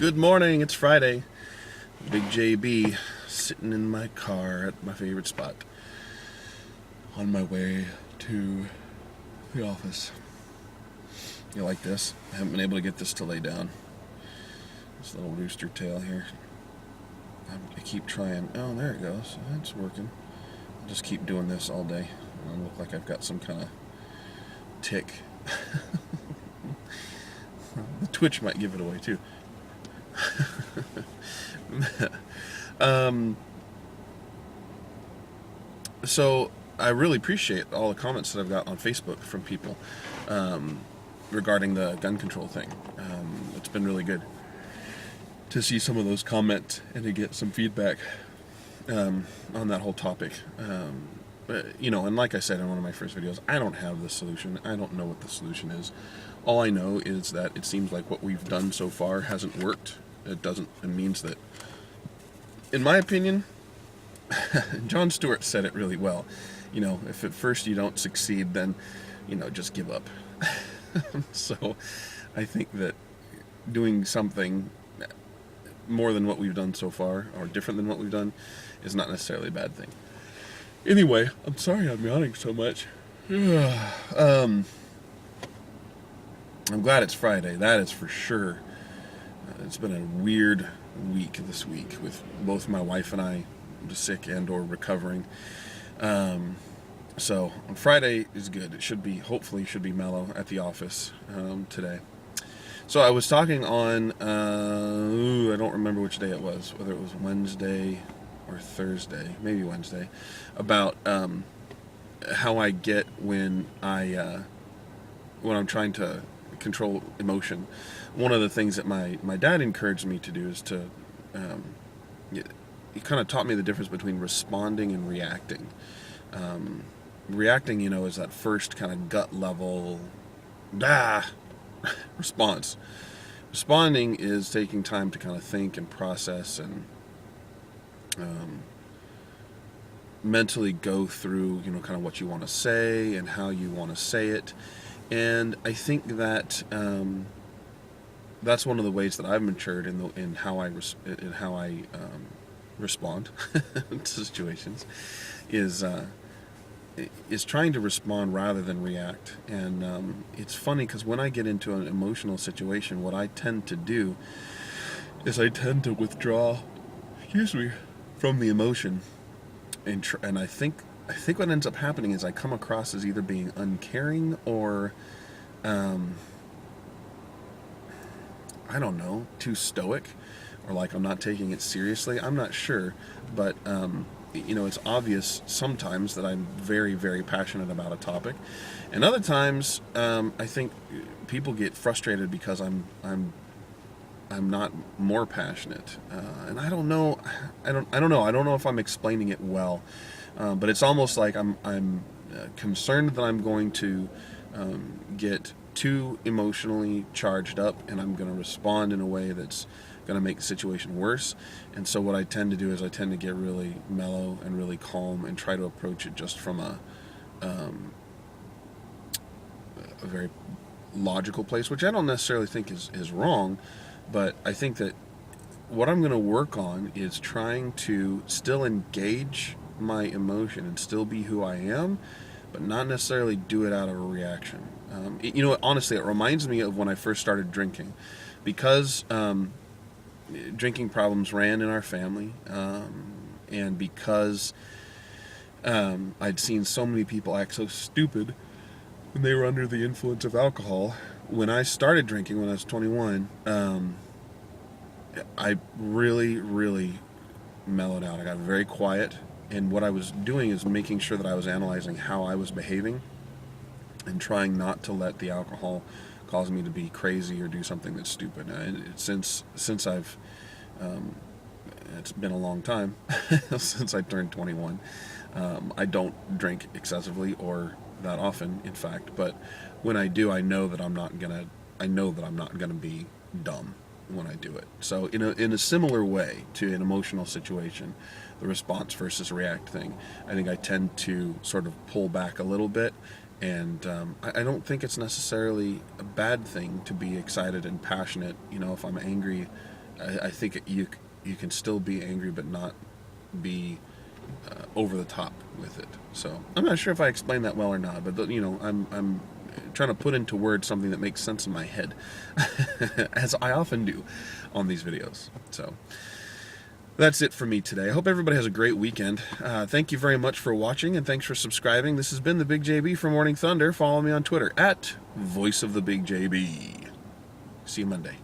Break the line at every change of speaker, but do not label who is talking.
Good morning, it's Friday. Big JB sitting in my car at my favorite spot on my way to the office. You like this? I haven't been able to get this to lay down. This little rooster tail here. I keep trying. Oh, there it goes. It's working. I'll just keep doing this all day. I look like I've got some kind of tick. The twitch might give it away too. So I really appreciate all the comments that I've got on Facebook from people regarding the gun control thing. It's been really good to see some of those comments and to get some feedback on that whole topic. But, and like I said in one of my first videos, I don't have the solution. I don't know what the solution is. All I know is that it seems like what we've done so far hasn't worked. It means that, in my opinion, John Stewart said it really well. If at first you don't succeed, then, just give up. So I think that doing something more than what we've done so far, or different than what we've done, is not necessarily a bad thing. Anyway, I'm sorry I'm yawning so much. I'm glad it's Friday, that is for sure. It's been a weird week this week with both my wife and I sick and or recovering. So on Friday is good. Hopefully should be mellow at the office today. So I was talking on, I don't remember which day it was, whether it was Wednesday or Thursday, maybe Wednesday, about how I get when I'm trying to control emotion. One of the things that my dad encouraged me to do is to, he kind of taught me the difference between responding and reacting. Reacting, is that first kind of gut level, response. Responding is taking time to kind of think and process and mentally go through, kind of what you want to say and how you want to say it. And I think that that's one of the ways that I've matured in how I respond to situations is trying to respond rather than react. And it's funny because when I get into an emotional situation, what I tend to do is I tend to withdraw, from the emotion, and I think what ends up happening is I come across as either being uncaring or I don't know, too stoic, or like I'm not taking it seriously. I'm not sure, but it's obvious sometimes that I'm very, very passionate about a topic, and other times I think people get frustrated because I'm not more passionate, and I don't know. I don't know if I'm explaining it well, but it's almost like I'm concerned that I'm going to get too emotionally charged up, and I'm going to respond in a way that's going to make the situation worse. And so what I tend to do is I tend to get really mellow and really calm and try to approach it just from a very logical place, which I don't necessarily think is wrong, but I think that what I'm going to work on is trying to still engage my emotion and still be who I am, but not necessarily do it out of a reaction. Honestly, it reminds me of when I first started drinking, because drinking problems ran in our family, and because I'd seen so many people act so stupid when they were under the influence of alcohol. When I started drinking when I was 21, I really, really mellowed out. I got very quiet, and what I was doing is making sure that I was analyzing how I was behaving and trying not to let the alcohol cause me to be crazy or do something that's stupid. Since I've it's been a long time since I turned 21. I don't drink excessively or that often, in fact, but when I do, I know that I'm not gonna be dumb when I do it. So in a similar way to an emotional situation, the response versus react thing, I think I tend to sort of pull back a little bit. And I don't think it's necessarily a bad thing to be excited and passionate. If I'm angry I think you can still be angry, but not be over the top with it. So I'm not sure if I explained that well or not, but I'm trying to put into words something that makes sense in my head, as I often do on these videos. So that's it for me today. I hope everybody has a great weekend. Thank you very much for watching, and thanks for subscribing. This has been the Big JB from Morning Thunder. Follow me on Twitter at VoiceOfTheBigJB. See you Monday.